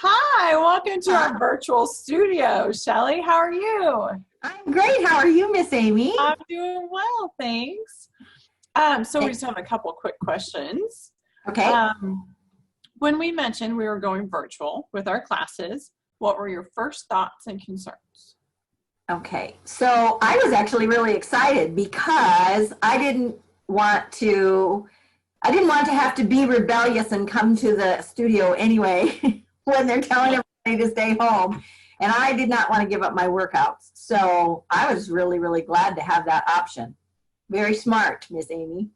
Hi, welcome to our virtual studio. Shelly, how are you? I'm great. How are you, Miss Amy? I'm doing well, thanks. So we just have a couple quick questions. Okay. When we mentioned we were going virtual with our classes, what were your first thoughts and concerns? Okay. So I was actually really excited because I didn't want to have to be rebellious and come to the studio anyway when they're telling everybody to stay home. And I did not want to give up my workouts. So I was really, really glad to have that option. Very smart, Miss Amy.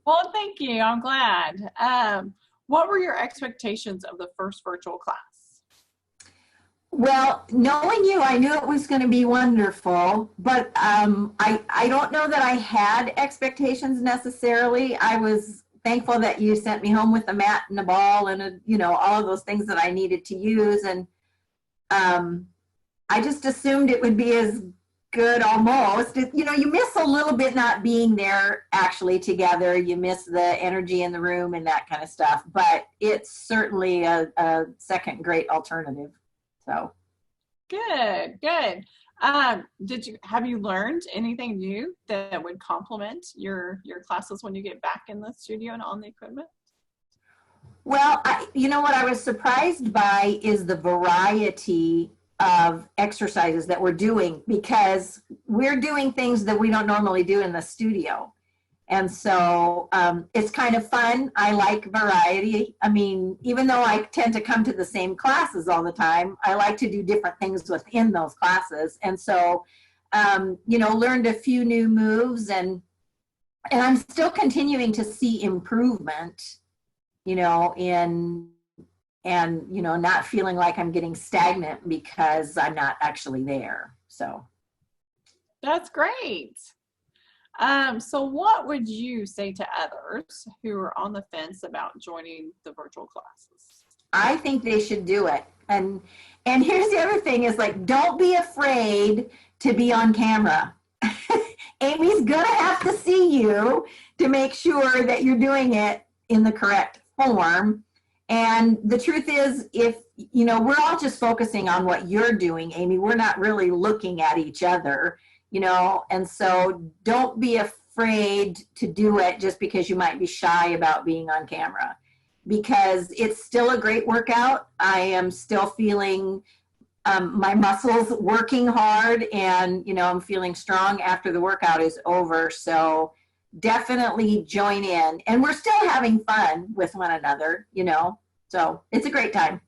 Well, thank you. I'm glad. What were your expectations of the first virtual class? Well, knowing you, I knew it was going to be wonderful, but I don't know that I had expectations necessarily. I was thankful that you sent me home with a mat and a ball and all of those things that I needed to use, and I just assumed it would be as good almost. You miss a little bit not being there actually together. You miss the energy in the room and that kind of stuff, but it's certainly a second great alternative. So Good. Have you learned anything new that would complement your classes when you get back in the studio and on the equipment? well, what I was surprised by is the variety of exercises that we're doing, because we're doing things that we don't normally do in the studio. And so it's kind of fun. I like variety. I mean, even though I tend to come to the same classes all the time, I like to do different things within those classes. And so, learned a few new moves, and I'm still continuing to see improvement, not feeling like I'm getting stagnant because I'm not actually there. So That's great. So what would you say to others who are on the fence about joining the virtual classes? I think they should do it. And here's the other thing is, like, don't be afraid to be on camera. Amy's gonna have to see you to make sure that you're doing it in the correct form. And the truth is, if we're all just focusing on what you're doing, Amy, we're not really looking at each other, and so don't be afraid to do it just because you might be shy about being on camera, because it's still a great workout. I am still feeling my muscles working hard, and I'm feeling strong after the workout is over. So definitely join in, and we're still having fun with one another, so it's a great time.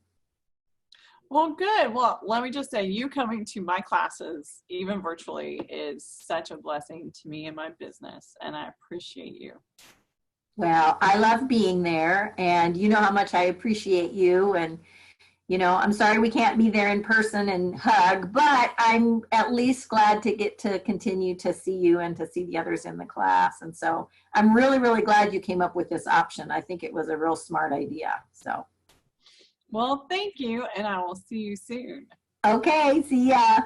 Well, good. Well, let me just say, you coming to my classes, even virtually, is such a blessing to me and my business, and I appreciate you. Well, I love being there, and you know how much I appreciate you. And I'm sorry we can't be there in person and hug, but I'm at least glad to get to continue to see you and to see the others in the class. And so I'm really, really glad you came up with this option. I think it was a real smart idea. So Well, thank you, and I will see you soon. okay, see ya.